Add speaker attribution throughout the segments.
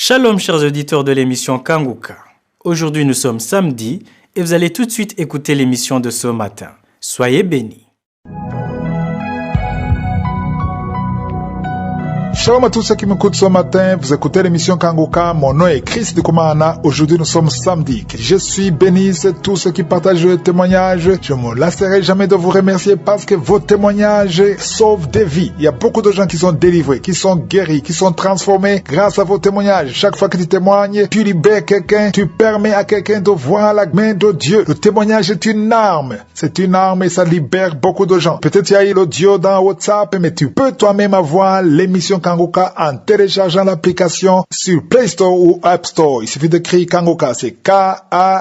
Speaker 1: Shalom chers auditeurs de l'émission Kanguka. Aujourd'hui nous sommes samedi et vous allez tout de suite écouter l'émission de ce matin. Soyez bénis.
Speaker 2: Shalom à tous ceux qui m'écoutent ce matin, vous écoutez l'émission Kanguka, mon nom est Chris Ndikumana, aujourd'hui nous sommes samedi. Que Jésus bénisse tous ceux qui partagent le témoignage, je ne me lasserai jamais de vous remercier parce que vos témoignages sauvent des vies. Il y a beaucoup de gens qui sont délivrés, qui sont guéris, qui sont transformés grâce à vos témoignages. Chaque fois que tu témoignes, tu libères quelqu'un, tu permets à quelqu'un de voir la main de Dieu. Le témoignage est une arme, et ça libère beaucoup de gens. Peut-être il y a eu l'audio dans WhatsApp, mais tu peux toi-même avoir l'émission Kanguka en téléchargeant l'application sur Play Store ou App Store. Il suffit d'écrire Kanguka, c'est K-A-N-G-U-K-A,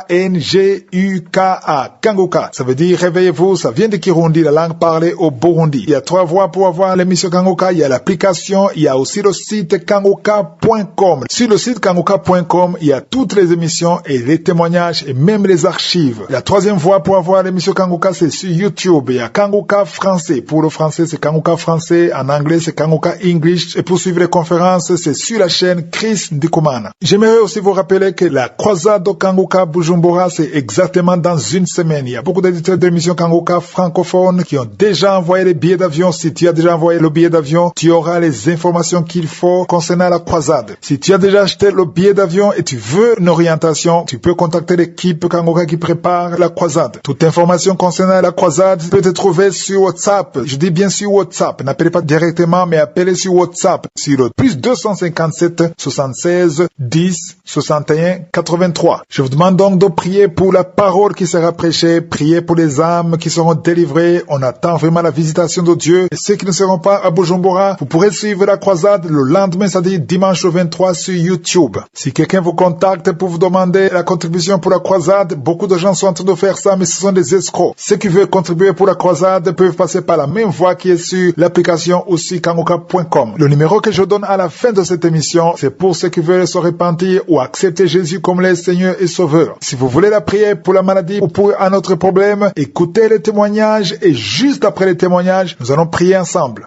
Speaker 2: Kanguka. Ça veut dire réveillez-vous, ça vient de Kirundi, la langue parlée au Burundi. Il y a 3 voies pour avoir l'émission Kanguka, il y a l'application, il y a aussi le site kanguka.com. Sur le site kanguka.com, il y a toutes les émissions et les témoignages et même les archives. La 3e voie pour avoir l'émission Kanguka, c'est sur YouTube. Il y a Kanguka français. Pour le français, c'est Kanguka français. En anglais, c'est Kanguka English. Et pour suivre les conférences, c'est sur la chaîne Chris Ndikumana. J'aimerais aussi vous rappeler que la croisade de Kanguka Bujumbura, c'est exactement dans une semaine. Il y a beaucoup d'éditeurs de l'émission Kanguka francophones qui ont déjà envoyé les billets d'avion. Si tu as déjà envoyé le billet d'avion, tu auras les informations qu'il faut concernant la croisade. Si tu as déjà acheté le billet d'avion et tu veux une orientation, tu peux contacter l'équipe Kanguka qui prépare la croisade. Toute information concernant la croisade peut être trouvée sur WhatsApp. Je dis bien sur WhatsApp. N'appelez pas directement, mais appelez sur WhatsApp sur le plus 257 76 10 61 83. Je vous demande donc de prier pour la parole qui sera prêchée, prier pour les âmes qui seront délivrées. On attend vraiment la visitation de Dieu. Et ceux qui ne seront pas à Bujumbura, vous pourrez suivre la croisade le lendemain, c'est-à-dire dimanche 23 sur YouTube. Si quelqu'un vous contacte pour vous demander la contribution pour la croisade, beaucoup de gens sont en train de faire ça, mais ce sont des escrocs. Ceux qui veulent contribuer pour la croisade peuvent passer par la même voie qui est sur l'application aussi kanguka.com. Le numéro que je donne à la fin de cette émission, c'est pour ceux qui veulent se repentir ou accepter Jésus comme leur Seigneur et Sauveur. Si vous voulez la prière pour la maladie ou pour un autre problème, écoutez les témoignages et juste après les témoignages, nous allons prier ensemble.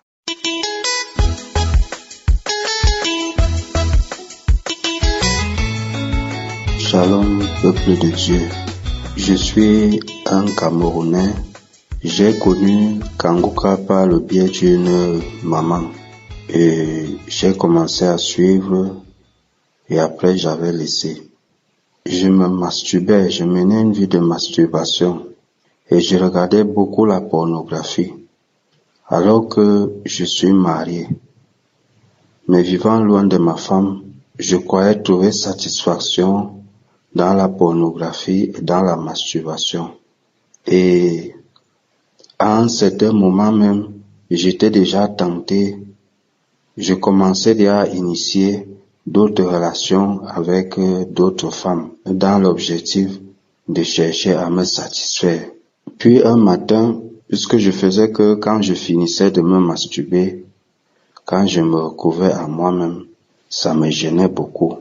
Speaker 3: Shalom, peuple de Dieu. Je suis un Camerounais. J'ai connu Kanguka par le biais d'une maman. Et j'ai commencé à suivre et après j'avais laissé. Je me masturbais, je menais une vie de masturbation et je regardais beaucoup la pornographie alors que je suis marié. Mais vivant loin de ma femme, je croyais trouver satisfaction dans la pornographie et dans la masturbation. Et à un certain moment même, j'étais déjà tenté. Je commençais déjà à initier d'autres relations avec d'autres femmes dans l'objectif de chercher à me satisfaire. Puis un matin, puisque je faisais que quand je finissais de me masturber, quand je me recouvrais à moi-même, ça me gênait beaucoup.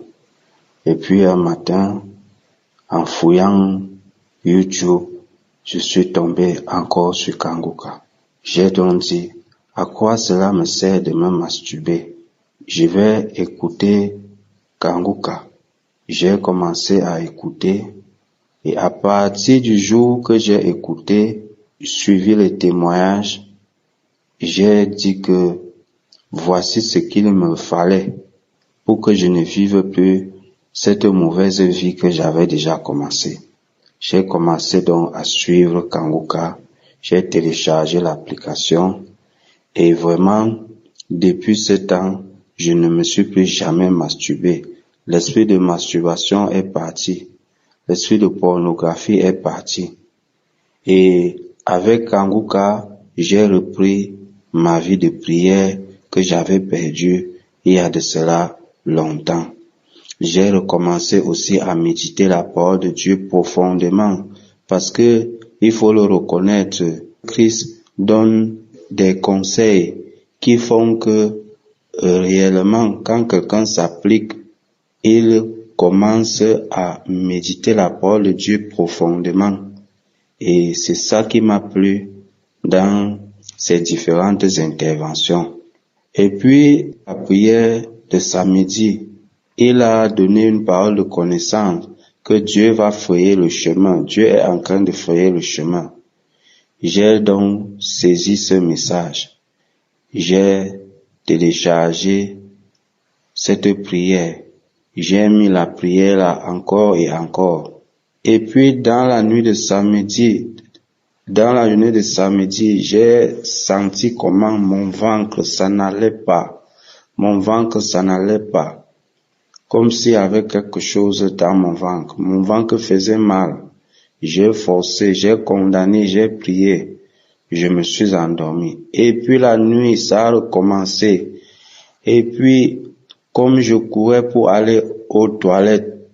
Speaker 3: Et puis un matin, en fouillant YouTube, je suis tombé encore sur Kanguka. J'ai donc dit, à quoi cela me sert de me masturber? Je vais écouter Kanguka. J'ai commencé à écouter et à partir du jour que j'ai écouté, suivi les témoignages, j'ai dit que voici ce qu'il me fallait pour que je ne vive plus cette mauvaise vie que j'avais déjà commencé. J'ai commencé donc à suivre Kanguka. J'ai téléchargé l'application. Et vraiment, depuis ce temps, je ne me suis plus jamais masturbé. L'esprit de masturbation est parti. L'esprit de pornographie est parti. Et avec Kanguka, j'ai repris ma vie de prière que j'avais perdue il y a de cela longtemps. J'ai recommencé aussi à méditer la parole de Dieu profondément parce que, il faut le reconnaître, Christ donne des conseils qui font que réellement, quand quelqu'un s'applique, il commence à méditer la parole de Dieu profondément. Et c'est ça qui m'a plu dans ces différentes interventions. Et puis, la prière de samedi, Il a donné une parole de connaissance que Dieu va frayer le chemin. Dieu est en train de frayer le chemin. J'ai donc saisi ce message. J'ai téléchargé cette prière. J'ai mis la prière là encore et encore. Et puis dans la nuit de samedi, j'ai senti comment mon ventre, ça n'allait pas. Mon ventre, ça n'allait pas. Comme s'il y avait quelque chose dans mon ventre. Mon ventre faisait mal. J'ai forcé, j'ai condamné, j'ai prié. Je me suis endormi. Et puis la nuit, ça a recommencé. Et puis, comme je courais pour aller aux toilettes,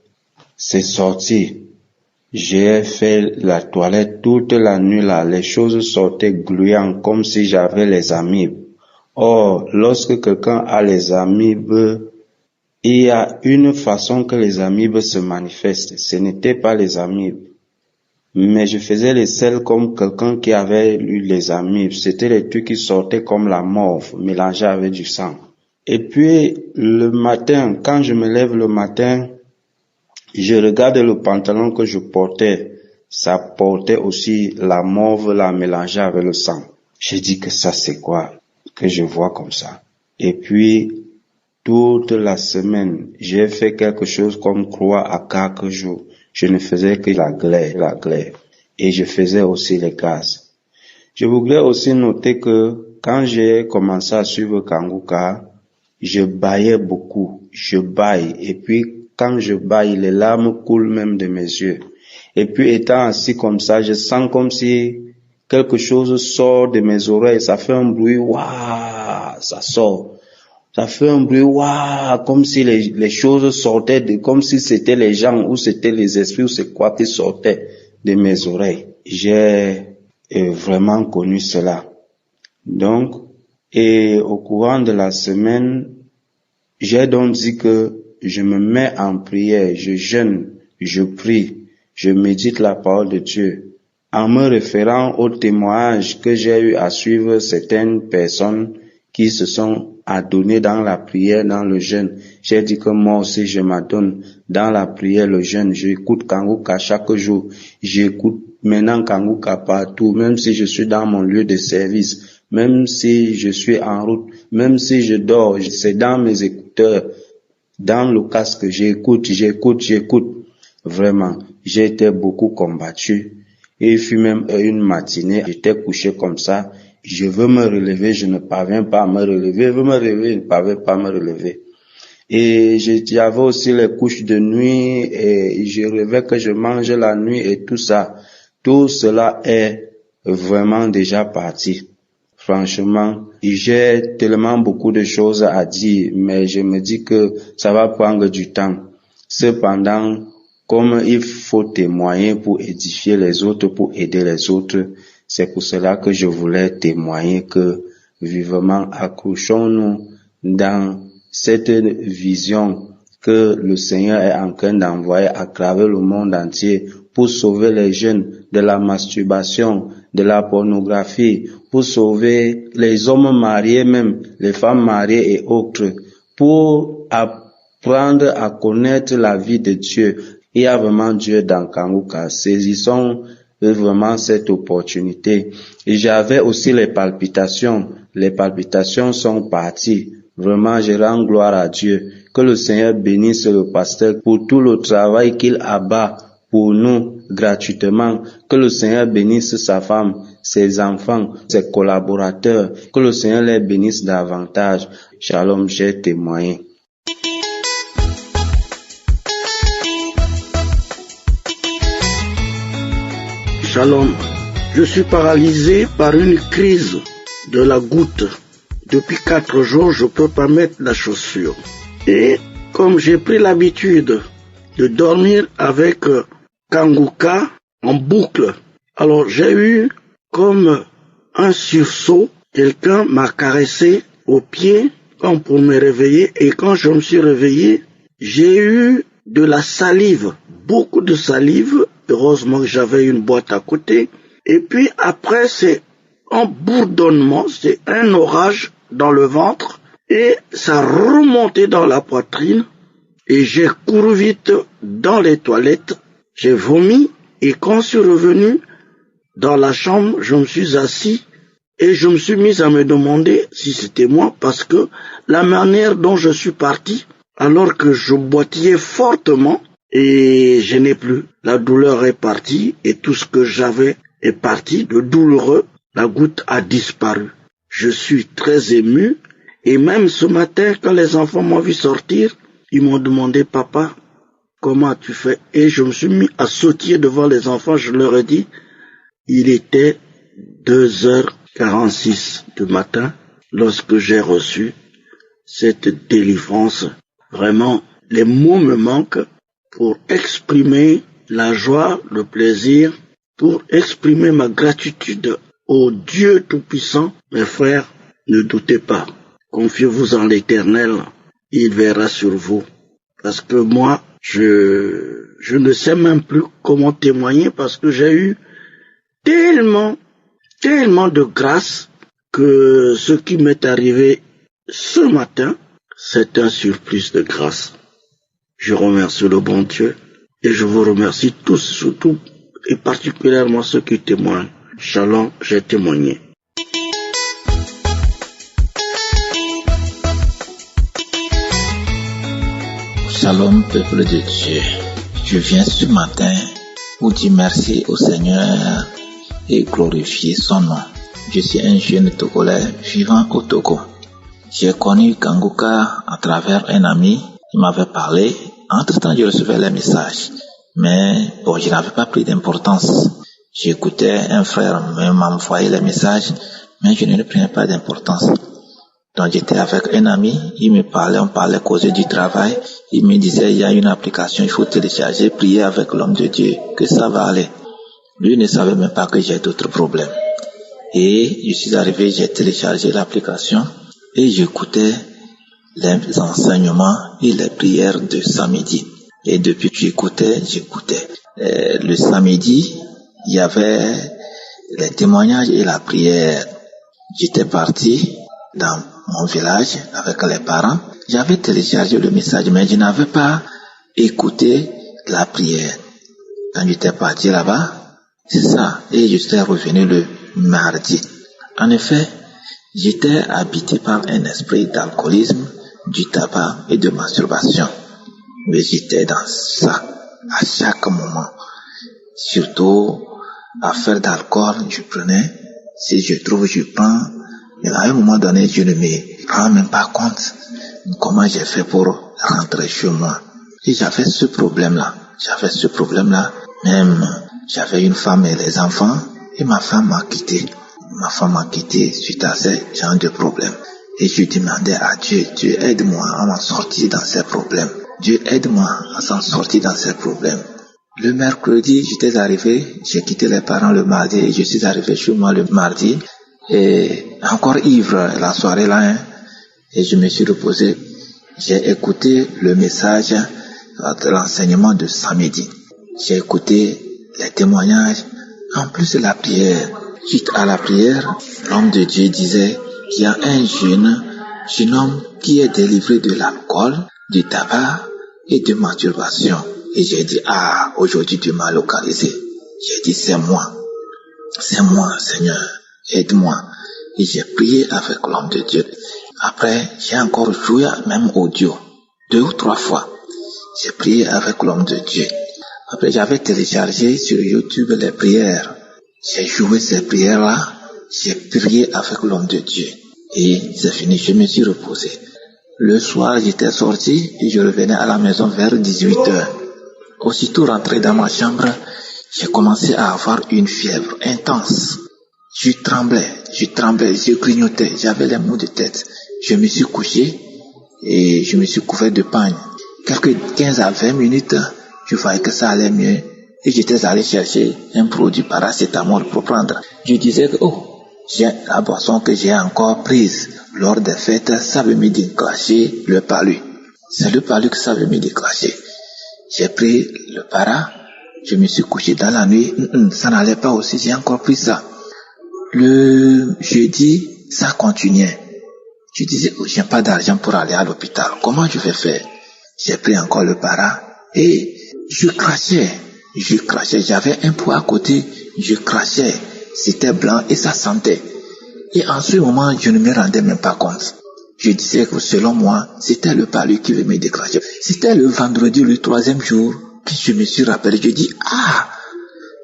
Speaker 3: c'est sorti. J'ai fait la toilette toute la nuit là. Les choses sortaient gluantes comme si j'avais les amibes. Or, lorsque quelqu'un a les amibes, il y a une façon que les amibes se manifestent. Ce n'était pas les amibes. Mais je faisais les selles comme quelqu'un qui avait eu les amibes. C'était les trucs qui sortaient comme la morve, mélangés avec du sang. Et puis, le matin, quand je me lève le matin, je regarde le pantalon que je portais. Ça portait aussi la morve, la mélangée avec le sang. J'ai dit que ça c'est quoi que je vois comme ça. Et puis, toute la semaine, j'ai fait quelque chose comme 3 à 4 jours. Je ne faisais que la glaire. Et je faisais aussi les gaz. Je voulais aussi noter que quand j'ai commencé à suivre Kanguka, je bâillais beaucoup. Je bâille. Et puis, quand je bâille, les larmes coulent même de mes yeux. Et puis, étant assis comme ça, je sens comme si quelque chose sort de mes oreilles. Ça fait un bruit, waouh, ça sort. Ça fait un bruit, waouh, comme si les choses sortaient comme si c'était les gens, ou c'était les esprits, ou c'est quoi qui sortait de mes oreilles. J'ai vraiment connu cela. Donc, et au courant de la semaine, j'ai donc dit que je me mets en prière, je jeûne, je prie, je médite la parole de Dieu. En me référant au témoignage que j'ai eu à suivre certaines personnes qui se sont adonnées dans la prière, dans le jeûne. J'ai dit que moi aussi je m'adonne dans la prière, le jeûne. J'écoute Kanguka chaque jour. J'écoute maintenant Kanguka partout, même si je suis dans mon lieu de service, même si je suis en route, même si je dors, c'est dans mes écouteurs, dans le casque, j'écoute. Vraiment, j'ai été beaucoup combattu. Et il fut même une matinée, j'étais couché comme ça. Je veux me relever, je ne parviens pas à me relever. Je veux me relever, je ne parviens pas à me relever. Et j'avais aussi les couches de nuit et je rêvais que je mange la nuit et tout ça. Tout cela est vraiment déjà parti. Franchement, j'ai tellement beaucoup de choses à dire, mais je me dis que ça va prendre du temps. Cependant, comme il faut témoigner pour édifier les autres, pour aider les autres, c'est pour cela que je voulais témoigner que vivement accrochons-nous dans cette vision que le Seigneur est en train d'envoyer à travers le monde entier pour sauver les jeunes de la masturbation, de la pornographie, pour sauver les hommes mariés même, les femmes mariées et autres, pour apprendre à connaître la vie de Dieu. Il y a vraiment Dieu dans Kanguka. Saisissons vraiment cette opportunité. Et j'avais aussi les palpitations. Les palpitations sont parties. Vraiment, je rends gloire à Dieu. Que le Seigneur bénisse le pasteur pour tout le travail qu'il abat pour nous gratuitement. Que le Seigneur bénisse sa femme, ses enfants, ses collaborateurs. Que le Seigneur les bénisse davantage. Shalom, j'ai témoigné.
Speaker 4: Shalom, je suis paralysé par une crise de la goutte. Depuis 4 jours, je peux pas mettre la chaussure. Et comme j'ai pris l'habitude de dormir avec Kanguka en boucle, alors j'ai eu comme un sursaut. Quelqu'un m'a caressé au pied comme pour me réveiller. Et quand je me suis réveillé, j'ai eu de la salive, beaucoup de salive. Heureusement que j'avais une boîte à côté. Et puis après, c'est un bourdonnement, c'est un orage dans le ventre. Et ça remontait dans la poitrine. et j'ai couru vite dans les toilettes, j'ai vomi et quand je suis revenu dans la chambre, je me suis assis et je me suis mis à me demander si c'était moi parce que la manière dont je suis parti, alors que je boitillais fortement et je n'ai plus. La douleur est partie et tout ce que j'avais est parti de douloureux. La goutte a disparu. Je suis très ému et même ce matin, quand les enfants m'ont vu sortir, ils m'ont demandé, papa, comment tu fais? Et je me suis mis à sautiller devant les enfants, je leur ai dit, il était 2h46 du matin lorsque j'ai reçu cette délivrance. Vraiment, les mots me manquent pour exprimer la joie, le plaisir, pour exprimer ma gratitude au Dieu Tout-Puissant. Mes frères, ne doutez pas, confiez-vous en l'Éternel, il verra sur vous. Parce que moi, je ne sais même plus comment témoigner parce que j'ai eu tellement de grâce que ce qui m'est arrivé ce matin, c'est un surplus de grâce. Je remercie le bon Dieu et je vous remercie tous, surtout et particulièrement ceux qui témoignent. Shalom, j'ai témoigné.
Speaker 5: Shalom, peuple de Dieu. Je viens ce matin pour dire merci au Seigneur et glorifier son nom. Je suis un jeune Togolais vivant au Togo. J'ai connu Kanguka à travers un ami qui m'avait parlé. Entre-temps, je recevais les messages. Mais bon, je n'avais pas pris d'importance. J'écoutais un frère m'envoyer les messages, mais je ne prenais pas d'importance. Donc j'étais avec un ami, il me parlait, on parlait causer du travail. Il me disait, il y a une application, il faut télécharger, prier avec l'homme de Dieu, que ça va aller. Lui ne savait même pas que j'ai d'autres problèmes. Et je suis arrivé, j'ai téléchargé l'application et j'écoutais les enseignements et les prières de samedi. Et depuis que j'écoutais. Le samedi, il y avait les témoignages et la prière. J'étais parti dans mon village avec les parents. J'avais téléchargé le message, mais je n'avais pas écouté la prière. Quand j'étais parti là-bas, c'est ça. Et je suis revenu le mardi. En effet, j'étais habité par un esprit d'alcoolisme, du tabac et de masturbation. Mais j'étais dans ça à chaque moment. Surtout, affaire d'alcool, je prenais. Si je trouve, je prends. Mais à un moment donné, je ne me rends même pas compte comment j'ai fait pour rentrer chez moi. Et j'avais ce problème-là. Même, j'avais une femme et les enfants. Et ma femme m'a quitté suite à ce genre de problème. Et je demandais à Dieu, Dieu aide-moi à m'en sortir dans ces problèmes. Dieu aide-moi à s'en sortir dans ces problèmes. Le mercredi, j'étais arrivé, j'ai quitté les parents le mardi et je suis arrivé chez moi le mardi. Et encore ivre la soirée là, et je me suis reposé. J'ai écouté le message de l'enseignement de samedi. J'ai écouté les témoignages, en plus de la prière. Suite à la prière, l'homme de Dieu disait qu'il y a un jeune homme qui est délivré de l'alcool, du tabac et de masturbation. Et j'ai dit, aujourd'hui tu m'as localisé. J'ai dit, c'est moi, Seigneur, aide-moi. Et j'ai prié avec l'homme de Dieu. Après, j'ai encore joué même audio, 2 ou 3 fois. J'ai prié avec l'homme de Dieu. Après, j'avais téléchargé sur YouTube les prières. J'ai joué ces prières-là. J'ai prié avec l'homme de Dieu. Et c'est fini, je me suis reposé. Le soir, j'étais sorti et je revenais à la maison vers 18h. Aussitôt rentré dans ma chambre, j'ai commencé à avoir une fièvre intense. Je tremblais, je grignotais, j'avais les maux de tête. Je me suis couché et je me suis couvert de pagne. Quelques 15 à 20 minutes, je voyais que ça allait mieux et j'étais allé chercher un produit paracétamol pour prendre. Je disais que, j'ai la boisson que j'ai encore prise lors des fêtes, ça veut me déclencher le palu. C'est le palu que ça veut me déclencher. J'ai pris le para, je me suis couché dans la nuit, ça n'allait pas aussi, j'ai encore pris ça. Le jeudi, ça continuait. Je disais, j'ai pas d'argent pour aller à l'hôpital, comment je vais faire? J'ai pris encore le para et je crachais, j'avais un pot à côté, je crachais, c'était blanc et ça sentait. Et en ce moment, je ne me rendais même pas compte. Je disais que selon moi, c'était le palu qui veut me déclencher. C'était le vendredi, le 3e jour, que je me suis rappelé. Je dis,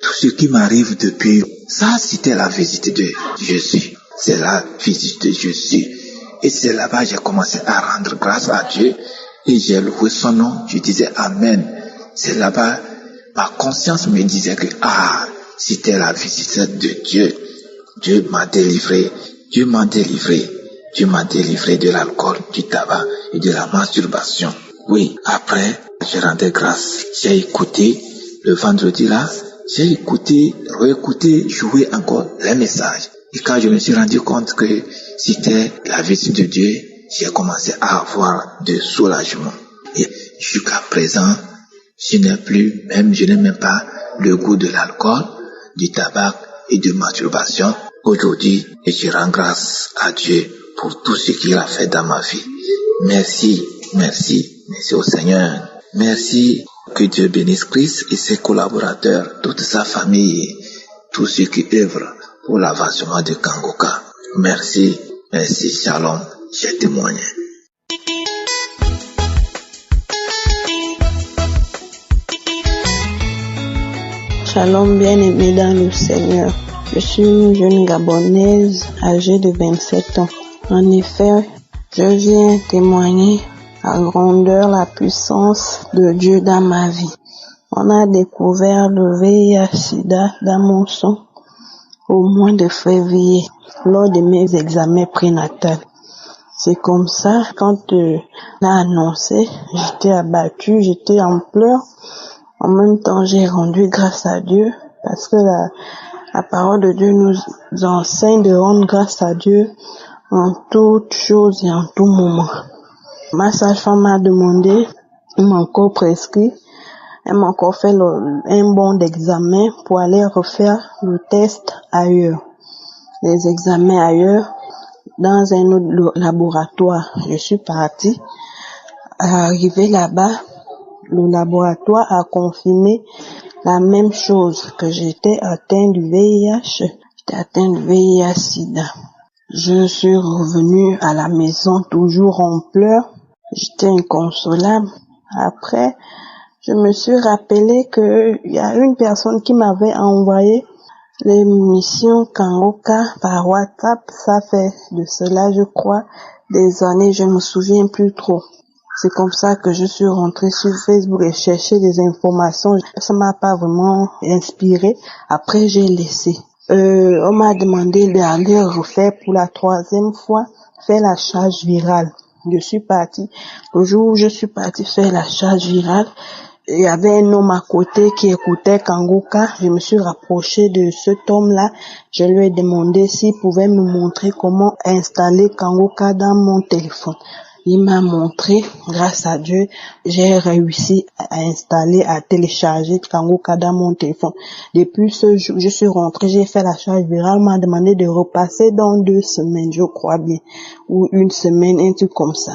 Speaker 5: tout ce qui m'arrive depuis, ça c'était la visite de Jésus. C'est la visite de Jésus. Et c'est là-bas que j'ai commencé à rendre grâce à Dieu. Et j'ai loué son nom. Je disais Amen. C'est là-bas, ma conscience me disait que, c'était la visite de Dieu. Dieu m'a délivré. Dieu m'a délivré. Dieu m'a délivré de l'alcool, du tabac et de la masturbation. Oui, après, j'ai rendu grâce. J'ai écouté, le vendredi là, j'ai écouté, réécouté, joué encore les messages. Et quand je me suis rendu compte que c'était la visite de Dieu, j'ai commencé à avoir de soulagement. Et jusqu'à présent, je n'ai même pas le goût de l'alcool, du tabac et de masturbation. Aujourd'hui, je rends grâce à Dieu pour tout ce qu'il a fait dans ma vie. Merci au Seigneur. Merci, que Dieu bénisse Christ et ses collaborateurs, toute sa famille, tous ceux qui œuvrent pour l'avancement de Kangoka. Merci, shalom, j'ai témoigné.
Speaker 6: Shalom, bien-aimé dans le Seigneur. Je suis une jeune Gabonaise âgée de 27 ans. En effet, je viens témoigner la grandeur, la puissance de Dieu dans ma vie. On a découvert le VIH/SIDA dans mon sang au mois de février, lors de mes examens prénatals. C'est comme ça, quand on a annoncé, j'étais abattue, j'étais en pleurs. En même temps, j'ai rendu grâce à Dieu, parce que la parole de Dieu nous enseigne de rendre grâce à Dieu en toutes choses et en tout moment. Ma sage-femme m'a demandé, elle m'a encore prescrit, elle m'a encore fait un bon d'examen pour aller refaire le test ailleurs. Les examens ailleurs, dans un autre laboratoire. Je suis partie. Arrivée là-bas, le laboratoire a confirmé la même chose, que j'étais atteinte du VIH, j'étais atteinte du VIH/SIDA. Je suis revenue à la maison toujours en pleurs, j'étais inconsolable. Après, je me suis rappelé qu'il y a une personne qui m'avait envoyé l'émission Kangoka par WhatsApp. Ça fait de cela, je crois, des années, je me souviens plus trop. C'est comme ça que je suis rentrée sur Facebook et cherché des informations. Ça m'a pas vraiment inspiré. Après, j'ai laissé. On m'a demandé d'aller refaire pour la 3e fois, faire la charge virale. Je suis partie. Le jour où je suis partie faire la charge virale, il y avait un homme à côté qui écoutait Kangoka. Je me suis rapprochée de cet homme-là. Je lui ai demandé s'il pouvait me montrer comment installer Kangoka dans mon téléphone. Il m'a montré, grâce à Dieu, j'ai réussi à installer, à télécharger Kangoka dans mon téléphone. Depuis ce jour, je suis rentrée, j'ai fait la charge virale, on m'a demandé de repasser dans 2 semaines, je crois bien, ou 1 semaine, un truc comme ça.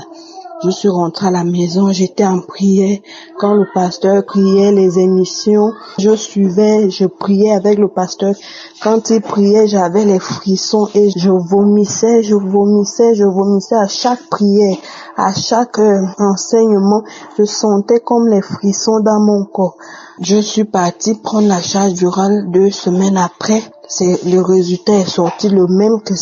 Speaker 6: Je suis rentrée à la maison, j'étais en prière. Quand le pasteur criait les émissions, je suivais, je priais avec le pasteur. Quand il priait, j'avais les frissons et je vomissais à chaque prière, à chaque enseignement. Je sentais comme les frissons dans mon corps. Je suis partie prendre la charge virale 2 semaines après. Le résultat est sorti le même, que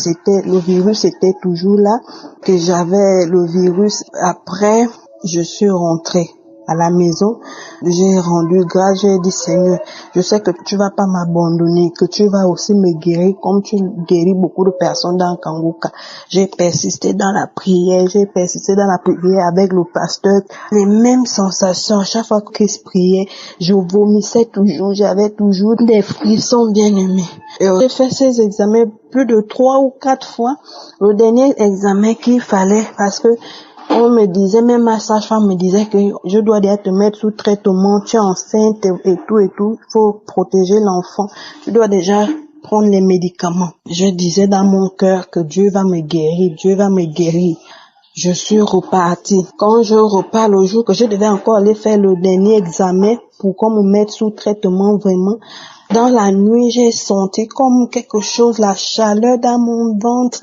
Speaker 6: le virus était toujours là, que j'avais le virus. Après, je suis rentrée à la maison, j'ai rendu grâce, j'ai dit Seigneur, je sais que tu vas pas m'abandonner, que tu vas aussi me guérir comme tu guéris beaucoup de personnes dans Kangoka. J'ai persisté dans la prière avec le pasteur, les mêmes sensations, à chaque fois qu'il se priait, je vomissais toujours, j'avais toujours des frissons bien-aimés. Et j'ai fait ces examens plus de 3 ou 4 fois, le dernier examen qu'il fallait, parce que on me disait, même ma sage-femme me disait que je dois déjà te mettre sous traitement, tu es enceinte et tout, il faut protéger l'enfant, je dois déjà prendre les médicaments. Je disais dans mon cœur que Dieu va me guérir. Je suis repartie. Quand je repars le jour que je devais encore aller faire le dernier examen pour qu'on me mette sous traitement vraiment, dans la nuit, j'ai senti comme quelque chose, la chaleur dans mon ventre,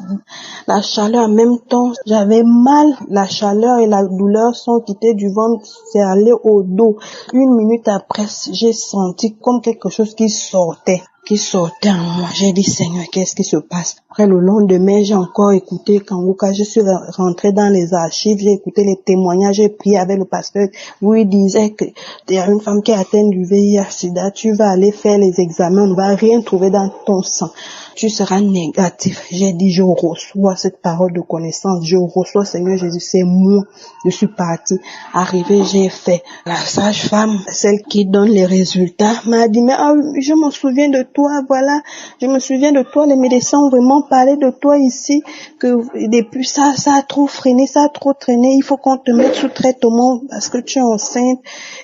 Speaker 6: la chaleur en même temps. J'avais mal, la chaleur et la douleur sont quittées du ventre, c'est allé au dos. 1 minute après, j'ai senti comme quelque chose qui sortait en moi. J'ai dit, Seigneur, qu'est-ce qui se passe? Après, le lendemain, j'ai encore écouté Kanguka. Je suis rentrée dans les archives, j'ai écouté les témoignages, j'ai prié avec le pasteur où il disait que il y a une femme qui est atteinte du VIH/SIDA, tu vas aller faire les examens, on ne va rien trouver dans ton sang. Tu seras négatif. J'ai dit, je reçois cette parole de connaissance. Je reçois, Seigneur Jésus, c'est moi. Je suis partie. Arrivée, j'ai fait. La sage-femme, celle qui donne les résultats, m'a dit, mais je me souviens de toi, voilà. Je me souviens de toi. Les médecins ont vraiment parlé de toi ici, que depuis ça a trop freiné, ça a trop traîné. Il faut qu'on te mette sous traitement parce que tu es enceinte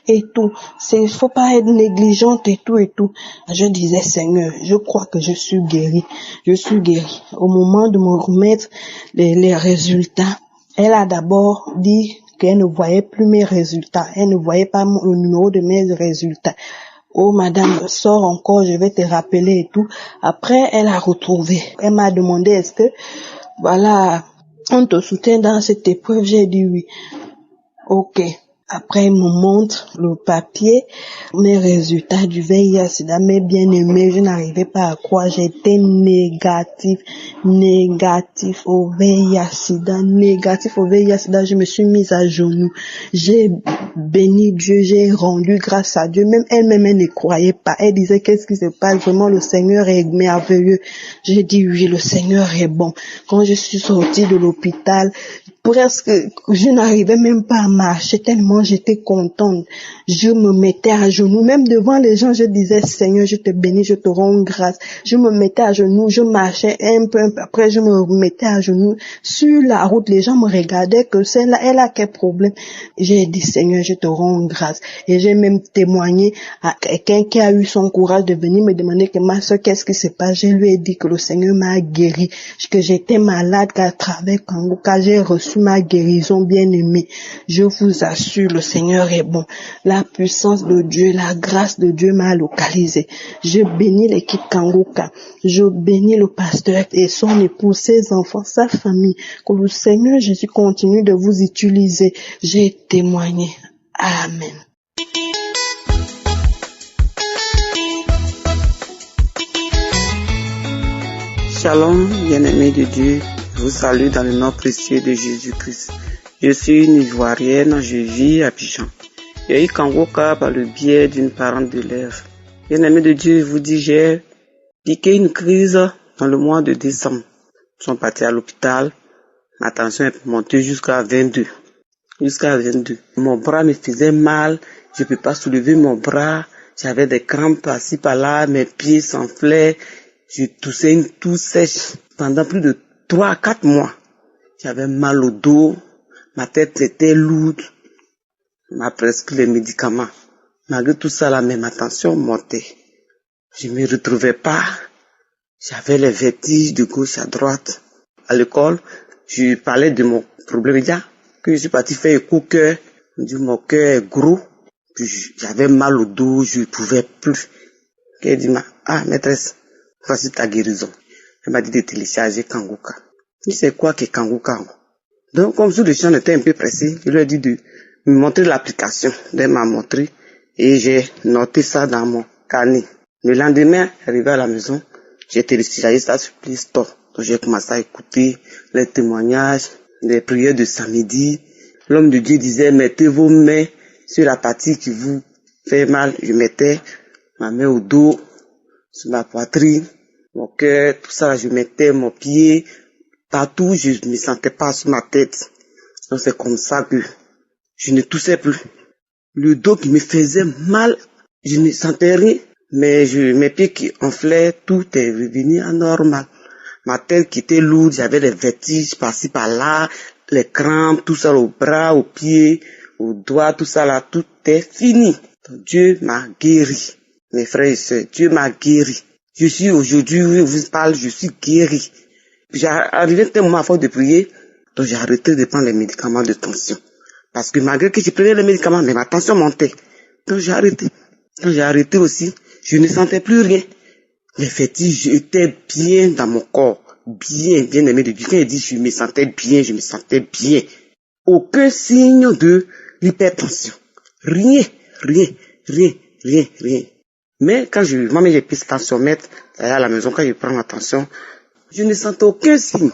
Speaker 6: et tout. Faut pas être négligente et tout et tout. Je disais, Seigneur, je crois que je suis guérie. Je suis guérie. Au moment de me remettre les résultats, elle a d'abord dit qu'elle ne voyait plus mes résultats. Elle ne voyait pas le numéro de mes résultats. Oh madame, sors encore, je vais te rappeler et tout. Après, elle a retrouvé. Elle m'a demandé, est-ce que, voilà, on te soutient dans cette épreuve? J'ai dit oui. Ok. Après, il me montre le papier, mes résultats du VIH/SIDA, mes bien-aimés, je n'arrivais pas à croire, j'étais négatif au VIH/SIDA, je me suis mise à genoux, j'ai béni Dieu, j'ai rendu grâce à Dieu, même elle-même, elle ne croyait pas, elle disait, qu'est-ce qui se passe, vraiment, le Seigneur est merveilleux. J'ai dit, oui, le Seigneur est bon. Quand je suis sortie de l'hôpital, presque, je n'arrivais même pas à marcher tellement j'étais contente. Je me mettais à genoux, même devant les gens, je disais, Seigneur, je te bénis, je te rends grâce. Je me mettais à genoux, je marchais un peu, après je me remettais à genoux. Sur la route, les gens me regardaient que celle-là, elle a quel problème? J'ai dit, Seigneur, je te rends grâce. Et j'ai même témoigné à quelqu'un qui a eu son courage de venir me demander que ma soeur, qu'est-ce qui se passe? Je lui ai dit que le Seigneur m'a guéri, que j'étais malade, qu'à travers Kanguka, j'ai reçu ma guérison, bien-aimée. Je vous assure, le Seigneur est bon. La puissance de Dieu, la grâce de Dieu m'a localisé. Je bénis l'équipe Kanguka. Je bénis le pasteur et son épouse, ses enfants, sa famille. Que le Seigneur Jésus continue de vous utiliser. J'ai témoigné. Amen.
Speaker 4: Shalom, bien-aimés de Dieu. Je vous salue dans le nom précieux de Jésus-Christ. Je suis une Ivoirienne, je vis à Abidjan. J'ai eu Kanguka par le biais d'une parente de lèvres. Bien-aimés de Dieu, je vous dis, j'ai piqué une crise dans le mois de décembre. Nous sommes partis à l'hôpital. Ma tension est montée jusqu'à 22. Mon bras me faisait mal. Je ne peux pas soulever mon bras. J'avais des crampes par-ci par-là. Mes pieds s'enflaient. Je toussais une toux sèche pendant plus de 3 à 4 mois. J'avais mal au dos, ma tête était lourde, on m'a prescrit les médicaments. Malgré tout ça, là, ma tension montait. Je ne me retrouvais pas. J'avais les vertiges de gauche à droite. À l'école, je parlais de mon problème. Déjà, que je suis parti faire écho-cœur. On dit mon cœur est gros. Puis j'avais mal au dos, je ne pouvais plus. Elle dit, maîtresse, voici ta guérison. Elle m'a dit de télécharger Kanguka. Je sais quoi que Kanguka. Donc, comme sur le champ était un peu pressé, je lui ai dit de me montrer l'application. Elle m'a montré et j'ai noté ça dans mon carnet. Le lendemain, arrivé à la maison, j'ai téléchargé ça sur Play Store. Donc, j'ai commencé à écouter les témoignages, les prières de samedi. L'homme de Dieu disait, mettez vos mains sur la partie qui vous fait mal. Je mettais ma main au dos, sur ma poitrine, mon cœur, tout ça, je mettais mon pied partout, je ne me sentais pas sur ma tête. Donc c'est comme ça que je ne toussais plus. Le dos qui me faisait mal, je ne sentais rien, mais mes pieds qui enflaient, tout est revenu à normal. Ma tête qui était lourde, j'avais des vertiges par-ci par-là, les crampes, tout ça au bras, aux pieds, aux doigts, tout ça là, tout est fini. Donc Dieu m'a guéri. Mes frères et sœurs, Dieu m'a guéri. Je suis aujourd'hui, je vous parle, je suis guéri. J'ai arrivé un moment à force de prier, Donc j'ai arrêté de prendre les médicaments de tension. Parce que malgré que je prenais les médicaments, mais ma tension montait. Donc j'ai arrêté. Quand j'ai arrêté aussi, je ne sentais plus rien. Les vertiges, j'étais bien dans mon corps. Bien aimé de Dieu. Quand il dit je me sentais bien. Aucun signe de l'hypertension. Rien. Mais quand moi-même j'ai pris ce tensiomètre, à la maison, quand je prends ma tension, je ne sentais aucun signe.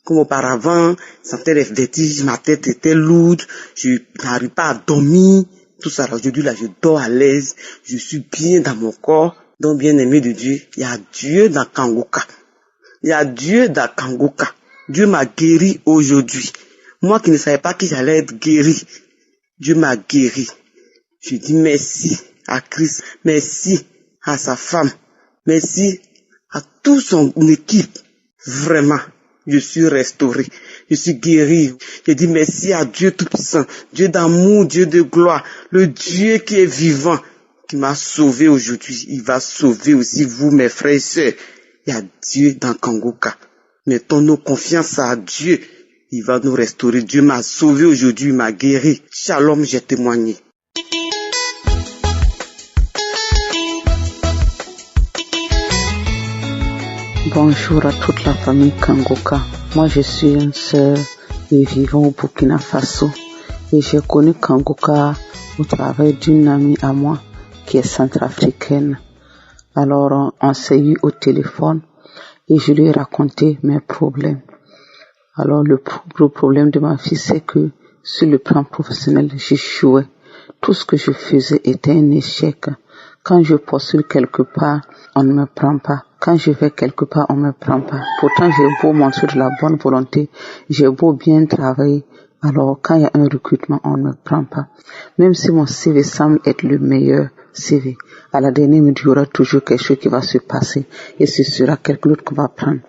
Speaker 4: Comme auparavant, je sentais les vertiges, ma tête était lourde, je n'arrive pas à dormir, tout ça. Aujourd'hui, là, je dors à l'aise, je suis bien dans mon corps. Donc, bien aimé de Dieu, il y a Dieu dans Kangoka. Dieu m'a guéri aujourd'hui. Moi qui ne savais pas que j'allais être guéri, Dieu m'a guéri. Je dis merci à Christ, merci à sa femme, merci à toute son équipe. Vraiment, je suis restauré, je suis guéri. Je dis merci à Dieu Tout-Puissant, Dieu d'amour, Dieu de gloire, le Dieu qui est vivant, qui m'a sauvé aujourd'hui. Il va sauver aussi vous, mes frères et sœurs. Il y a Dieu dans Kangoka. Mettons nos confiances à Dieu. Il va nous restaurer. Dieu m'a sauvé aujourd'hui, il m'a guéri. Shalom, j'ai témoigné.
Speaker 7: Bonjour à toute la famille Kangoka. Moi, je suis une sœur et vivant au Burkina Faso. Et j'ai connu Kangoka au travers d'une amie à moi qui est centrafricaine. Alors, on s'est eu au téléphone et je lui ai raconté mes problèmes. Alors, le problème de ma fille, c'est que sur le plan professionnel, j'échouais. Tout ce que je faisais était un échec. Quand je postule quelque part, on ne me prend pas. Quand je vais quelque part, on ne me prend pas. Pourtant, j'ai beau montrer de la bonne volonté, j'ai beau bien travailler. Alors, quand il y a un recrutement, on ne me prend pas. Même si mon CV semble être le meilleur CV, à la dernière minute, il y aura toujours quelque chose qui va se passer et ce sera quelqu'un d'autre qu'on va prendre.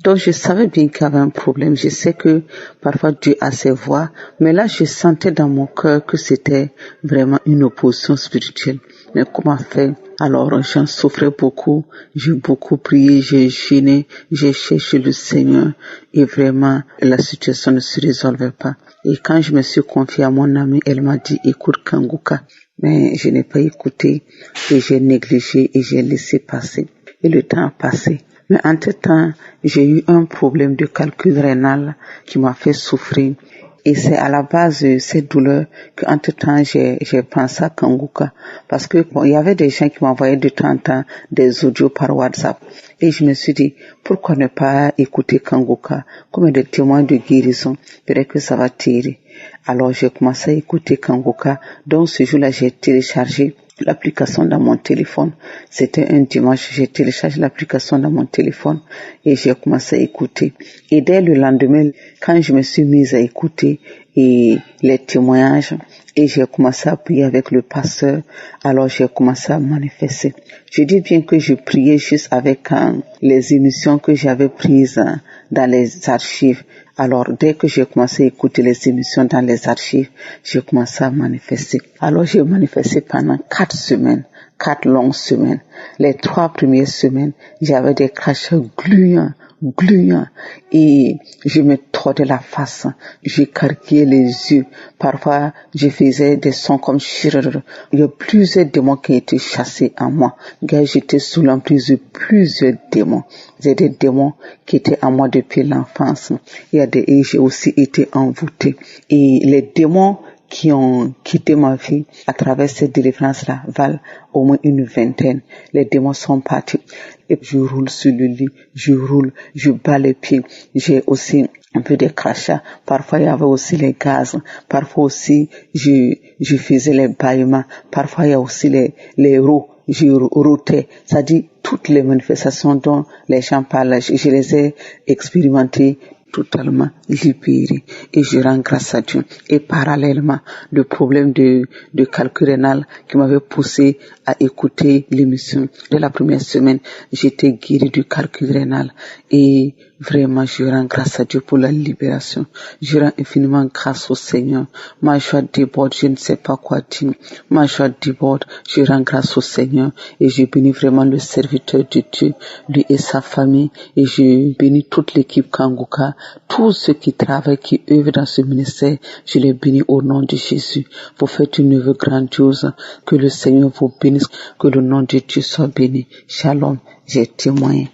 Speaker 7: Donc, je savais bien qu'il y avait un problème. Je sais que parfois Dieu a ses voies, mais là, je sentais dans mon cœur que c'était vraiment une opposition spirituelle. Mais comment faire? Alors, j'en souffrais beaucoup. J'ai beaucoup prié, j'ai jeûné, j'ai cherché le Seigneur et vraiment, la situation ne se résolvait pas. Et quand je me suis confiée à mon amie, elle m'a dit, écoute Kangoka. Mais je n'ai pas écouté et j'ai négligé et j'ai laissé passer. Et le temps a passé. Mais entre-temps, j'ai eu un problème de calcul rénal qui m'a fait souffrir. Et c'est à la base de cette douleur qu'entre-temps, j'ai pensé à Kangoka. Parce que il y avait des gens qui m'envoyaient de temps en temps des audios par WhatsApp. Et je me suis dit, pourquoi ne pas écouter Kangoka comme des témoins de guérison? Peut-être que ça va tirer. Alors, j'ai commencé à écouter Kangoka. Donc, ce jour-là, j'ai téléchargé l'application dans mon téléphone. C'était un dimanche, j'ai téléchargé l'application dans mon téléphone et j'ai commencé à écouter. Et dès le lendemain, quand je me suis mise à écouter et les témoignages, et j'ai commencé à prier avec le pasteur, alors j'ai commencé à manifester. Je dis bien que je priais juste avec les émissions que j'avais prises dans les archives. Alors, dès que j'ai commencé à écouter les émissions dans les archives, j'ai commencé à manifester. Alors, j'ai manifesté pendant 4 semaines, 4 longues semaines. Les 3 premières semaines, j'avais des crachats gluants, et je me tordais la face, je carquillais les yeux. Parfois, je faisais des sons comme chirrrr. Il y a plusieurs démons qui étaient chassés en moi. J'étais sous l'emprise de plusieurs démons. J'ai des démons qui étaient en moi depuis l'enfance. Et j'ai aussi été envoûtée. Et les démons qui ont quitté ma vie à travers cette délivrance-là valent au moins une vingtaine. Les démons sont partis. Et je roule sur le lit, je bats les pieds. J'ai aussi un peu de crachats. Parfois, il y avait aussi les gaz. Parfois aussi, je faisais les bâillements. Parfois, il y a aussi les roues. Je routais. Ça dit, toutes les manifestations dont les gens parlent, je les ai expérimentées totalement libéré et je rends grâce à Dieu. Et parallèlement, le problème de calcul rénal qui m'avait poussé à écouter l'émission de la première semaine, j'étais guéri du calcul rénal et vraiment je rends grâce à Dieu pour la libération. Je rends infiniment grâce au Seigneur. Ma joie déborde, je ne sais pas quoi dire. Ma joie déborde, je rends grâce au Seigneur et je bénis vraiment le serviteur de Dieu, lui et sa famille, et je bénis toute l'équipe Kangoka Tous ceux qui travaillent, qui œuvrent dans ce ministère, je les bénis au nom de Jésus. Vous faites une œuvre grandiose. Que le Seigneur vous bénisse. Que le nom de Dieu soit béni. Shalom. J'ai témoigné.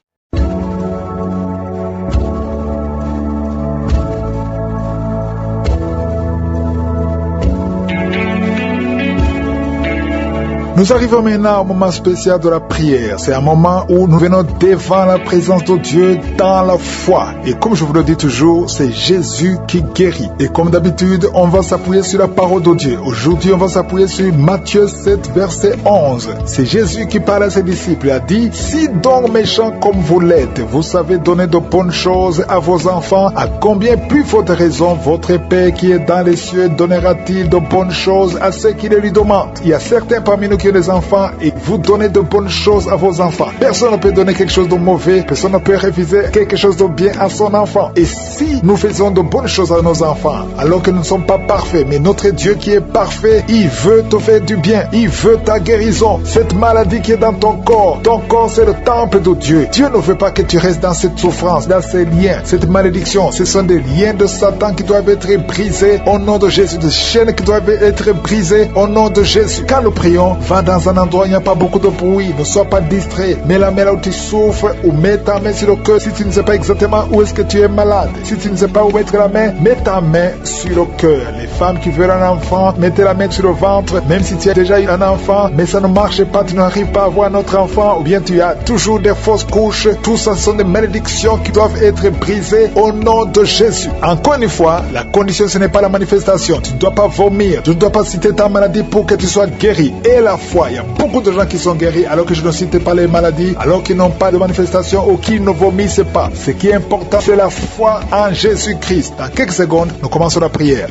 Speaker 2: Nous arrivons maintenant au moment spécial de la prière. C'est un moment où nous venons devant la présence de Dieu dans la foi. Et comme je vous le dis toujours, c'est Jésus qui guérit. Et comme d'habitude, on va s'appuyer sur la parole de Dieu. Aujourd'hui, on va s'appuyer sur Matthieu 7, verset 11. C'est Jésus qui parle à ses disciples. Il a dit, « Si donc méchants comme vous l'êtes, vous savez donner de bonnes choses à vos enfants, à combien plus faute raison votre Père qui est dans les cieux donnera-t-il de bonnes choses à ceux qui les lui demandent ?» Il y a certains parmi nous qui les enfants et vous donnez de bonnes choses à vos enfants. Personne ne peut donner quelque chose de mauvais, personne ne peut refuser quelque chose de bien à son enfant. Et si nous faisons de bonnes choses à nos enfants, alors que nous ne sommes pas parfaits, mais notre Dieu qui est parfait, il veut te faire du bien, il veut ta guérison. Cette maladie qui est dans ton corps c'est le temple de Dieu. Dieu ne veut pas que tu restes dans cette souffrance, dans ces liens, cette malédiction. Ce sont des liens de Satan qui doivent être brisés au nom de Jésus, des chaînes qui doivent être brisées au nom de Jésus. Quand nous prions, va dans un endroit où il n'y a pas beaucoup de bruit, ne sois pas distrait, mets la main là où tu souffres ou mets ta main sur le cœur si tu ne sais pas exactement où est-ce que tu es malade. Si tu ne sais pas où mettre la main, mets ta main sur le cœur. Les femmes qui veulent un enfant, mettez la main sur le ventre, même si tu as déjà eu un enfant, mais ça ne marche pas, tu n'arrives pas à avoir notre enfant, ou bien tu as toujours des fausses couches. Tout ça sont des malédictions qui doivent être brisées au nom de Jésus. Encore une fois, la condition ce n'est pas la manifestation. Tu ne dois pas vomir, tu ne dois pas citer ta maladie pour que tu sois guéri. Et la foi, il y a beaucoup de gens qui sont guéris alors que je ne cite pas les maladies, alors qu'ils n'ont pas de manifestation ou qu'ils ne vomissent pas. Ce qui est important, c'est la foi en Jésus-Christ. Dans quelques secondes, nous commençons la prière.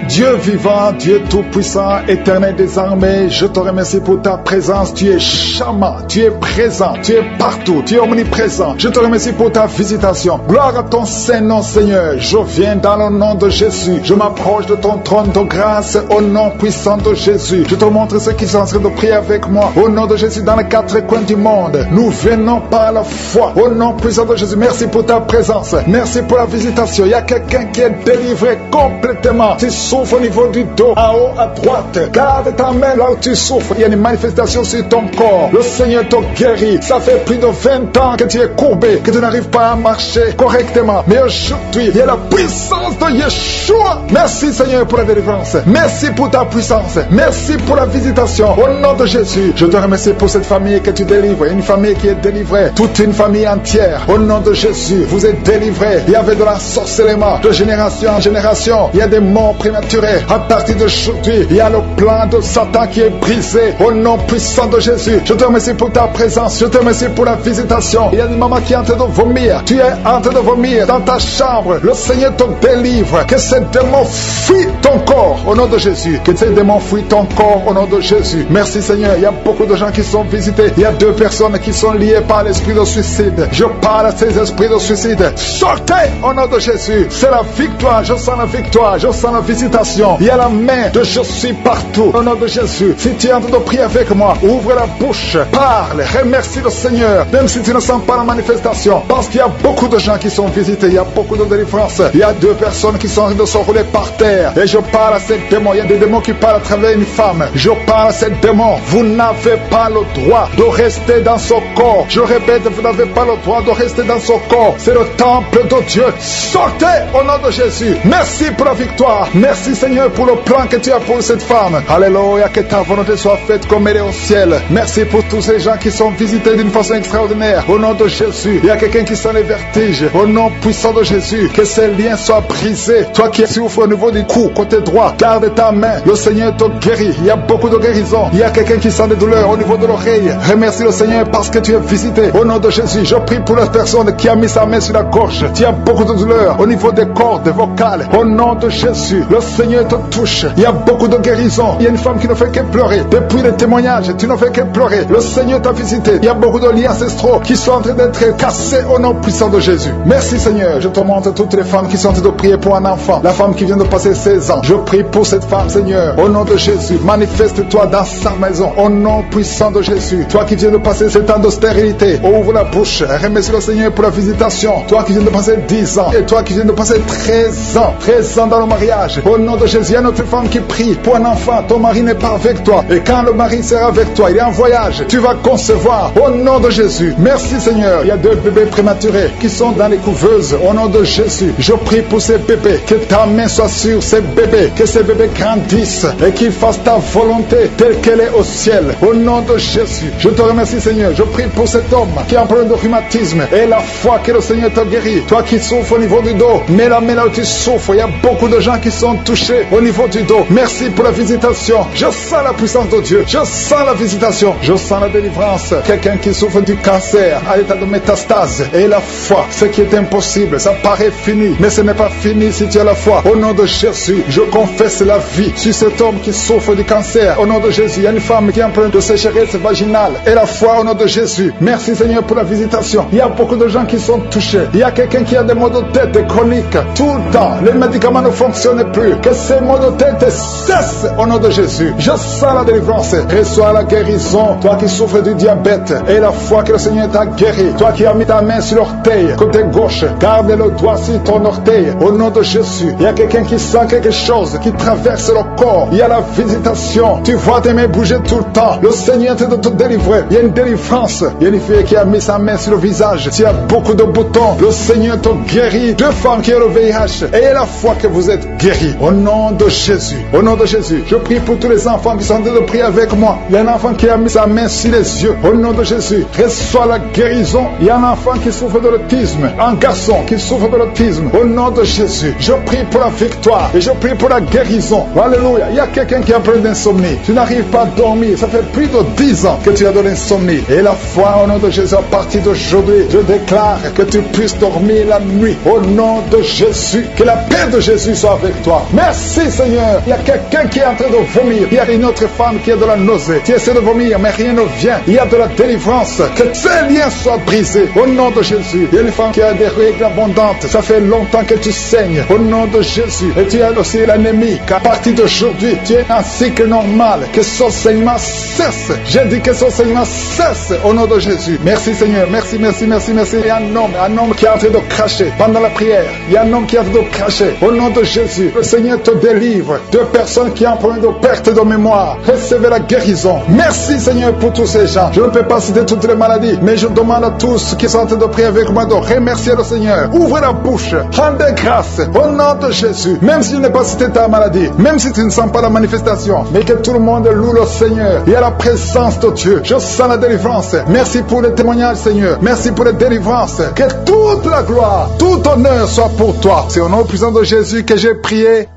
Speaker 2: Dieu vivant, Dieu tout-puissant, éternel des armées, je te remercie pour ta présence. Tu es charmant, tu es présent, tu es partout, tu es omniprésent. Je te remercie pour ta visitation. Gloire à ton Saint-Nom, Seigneur. Je viens dans le nom de Jésus. Je m'approche de ton trône de grâce au nom puissant de Jésus. Je te montre ceux qui sont en train de prier avec moi. Au nom de Jésus, dans les quatre coins du monde, nous venons par la foi. Au nom puissant de Jésus, merci pour ta présence. Merci pour la visitation. Il y a quelqu'un qui est délivré complètement. Tu souffres au niveau du dos, en haut à droite. Garde ta main là où tu souffres. Il y a une manifestation sur ton corps. Le Seigneur te guérit. Ça fait plus de 20 ans que tu es courbé, que tu n'arrives pas à marcher correctement. Mais aujourd'hui, il y a la puissance de Yeshua. Merci Seigneur pour la délivrance. Merci pour ta puissance. Merci pour la visitation. Au nom de Jésus, je te remercie pour cette famille que tu délivres. Une famille qui est délivrée. Toute une famille entière. Au nom de Jésus, vous êtes délivrés. Il y avait de la sorcellerie de génération en génération. Il y a des morts prématurés. À partir d'aujourd'hui, il y a le plan de Satan qui est brisé. Au nom puissant de Jésus, je te remercie pour ta présence. Je te remercie pour la visitation. Il y a une maman qui est en train de vomir. Tu es en train de vomir dans ta chambre. Le Seigneur te délivre. Que ces démons fuient ton corps au nom de Jésus. Que ces démons fuient ton corps au nom de Jésus. Merci Seigneur. Il y a beaucoup de gens qui sont visités. Il y a 2 personnes qui sont liées par l'esprit de suicide. Je parle à ces esprits de suicide. Sortez au nom de Jésus. C'est la victoire. Je sens la victoire. Je sens la visitation. Il y a la main de je suis partout au nom de Jésus. Si tu es en train de prier avec moi, ouvre la bouche, parle, remercie le Seigneur, même si tu ne sens pas la manifestation, parce qu'il y a beaucoup de gens qui sont visités, il y a beaucoup de délivrances. Il y a 2 personnes qui sont en train de se rouler par terre et je parle à ces démons. Il y a des démons qui parlent à travers une femme. Je parle à ces démons. Vous n'avez pas le droit de rester dans ce corps. Je répète, vous n'avez pas le droit de rester dans ce corps. C'est le temple de Dieu. Sortez au nom de Jésus. Merci pour la victoire. Merci Seigneur pour le plan que tu as pour cette femme. Alléluia, que ta volonté soit faite comme elle est au ciel. Merci pour tous ces gens qui sont visités d'une façon extraordinaire. Au nom de Jésus, il y a quelqu'un qui sent les vertiges. Au nom puissant de Jésus, que ces liens soient brisés. Toi qui souffres au niveau du cou, côté droit, garde ta main. Le Seigneur te guérit. Il y a beaucoup de guérisons. Il y a quelqu'un qui sent des douleurs au niveau de l'oreille. Remercie le Seigneur parce que tu es visité. Au nom de Jésus, je prie pour la personne qui a mis sa main sur la gorge. Tu as beaucoup de douleurs au niveau des cordes vocales. Au nom de Jésus, Le Seigneur te touche. Il y a beaucoup de guérisons. Il y a une femme qui ne fait que pleurer. Depuis les témoignages, tu ne fais que pleurer. Le Seigneur t'a visité. Il y a beaucoup de liens ancestraux qui sont en train d'être cassés au nom puissant de Jésus. Merci Seigneur. Je te montre toutes les femmes qui sont en train de prier pour un enfant. La femme qui vient de passer 16 ans. Je prie pour cette femme, Seigneur. Au nom de Jésus, manifeste-toi dans sa maison. Au nom puissant de Jésus. Toi qui viens de passer 7 ans de stérilité, ouvre la bouche. Remercie le Seigneur pour la visitation. Toi qui viens de passer 10 ans. Et toi qui viens de passer 13 ans. 13 ans dans le mariage. Au nom de Jésus, il y a notre femme qui prie pour un enfant. Ton mari n'est pas avec toi. Et quand le mari sera avec toi, il est en voyage. Tu vas concevoir. Au nom de Jésus. Merci Seigneur. Il y a 2 bébés prématurés qui sont dans les couveuses. Au nom de Jésus. Je prie pour ces bébés. Que ta main soit sur ces bébés. Que ces bébés grandissent. Et qu'ils fassent ta volonté telle qu'elle est au ciel. Au nom de Jésus. Je te remercie Seigneur. Je prie pour cet homme qui a un problème de rhumatisme. Et la foi que le Seigneur t'a guéri. Toi qui souffres au niveau du dos. Mets la main là où tu souffres. Il y a beaucoup de gens qui sont touchés au niveau du dos. Merci pour la visitation. Je sens la puissance de Dieu. Je sens la visitation. Je sens la délivrance. Quelqu'un qui souffre du cancer à l'état de métastase. Et la foi, ce qui est impossible, ça paraît fini. Mais ce n'est pas fini si tu as la foi. Au nom de Jésus, je confesse la vie sur cet homme qui souffre du cancer. Au nom de Jésus, il y a une femme qui est en train de sécheresse vaginale. Et la foi au nom de Jésus. Merci Seigneur pour la visitation. Il y a beaucoup de gens qui sont touchés. Il y a quelqu'un qui a des maux de tête chroniques. Tout le temps, les médicaments ne fonctionnent plus. Que ces maux de tête cessent au nom de Jésus. Je sens la délivrance. Reçois la guérison. Toi qui souffres du diabète et la foi que le Seigneur t'a guéri. Toi qui as mis ta main sur l'orteil, côté gauche, garde le doigt sur ton orteil. Au nom de Jésus. Il y a quelqu'un qui sent quelque chose qui traverse le corps. Il y a la visitation. Tu vois tes mains bouger tout le temps. Le Seigneur te délivrer. Il y a une délivrance. Il y a une fille qui a mis sa main sur le visage. Tu as beaucoup de boutons. Le Seigneur te guérit. 2 femmes qui ont le VIH. Ayez la foi que vous êtes guéris. Au nom de Jésus. Au nom de Jésus. Je prie pour tous les enfants qui sont en train de prier avec moi. Il y a un enfant qui a mis sa main sur les yeux. Au nom de Jésus. Reçois la guérison. Il y a un enfant qui souffre de l'autisme. Un garçon qui souffre de l'autisme. Au nom de Jésus. Je prie pour la victoire. Et je prie pour la guérison. Alléluia. Il y a quelqu'un qui a un problème d'insomnie. Tu n'arrives pas à dormir. Ça fait plus de 10 ans que tu as de l'insomnie. Et la foi au nom de Jésus, à partir d'aujourd'hui, je déclare que tu puisses dormir la nuit. Au nom de Jésus. Que la paix de Jésus soit avec toi. Merci Seigneur. Il y a quelqu'un qui est en train de vomir. Il y a une autre femme qui a de la nausée. Tu essaies de vomir, mais rien ne vient. Il y a de la délivrance. Que ces liens soient brisés. Au nom de Jésus. Il y a une femme qui a des règles abondantes. Ça fait longtemps que tu saignes. Au nom de Jésus. Et tu as aussi l'anémie. Qu'à partir d'aujourd'hui, tu es un cycle normal. Que ce saignement cesse. J'ai dit que ce saignement cesse. Au nom de Jésus. Merci Seigneur. Merci, merci, merci, merci. Il y a un homme qui est en train de cracher pendant la prière. Il y a un homme qui est en train de cracher. Au nom de Jésus. Le Seigneur te délivre. 2 personnes qui ont un problème de perte de mémoire. Recevez la guérison. Merci Seigneur pour tous ces gens. Je ne peux pas citer toutes les maladies, mais je demande à tous qui sont en train de prier avec moi de remercier le Seigneur. Ouvrez la bouche. Rendez grâce. Au nom de Jésus. Même si je n'ai pas cité ta maladie, même si tu ne sens pas la manifestation, mais que tout le monde loue le Seigneur. Il y a la présence de Dieu. Je sens la délivrance. Merci pour les témoignages Seigneur. Merci pour les délivrances. Que toute la gloire, tout honneur soit pour toi. C'est au nom puissant de Jésus que j'ai prié.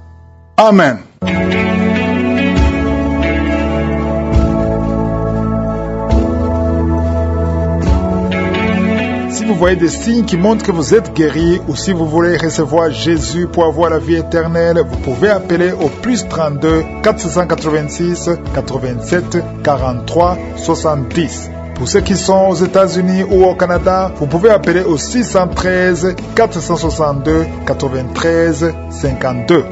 Speaker 2: Amen. Si vous voyez des signes qui montrent que vous êtes guéri, ou si vous voulez recevoir Jésus pour avoir la vie éternelle, vous pouvez appeler au plus 32 486 87 43 70. Pour ceux qui sont aux États-Unis ou au Canada, vous pouvez appeler au 613 462 93 52.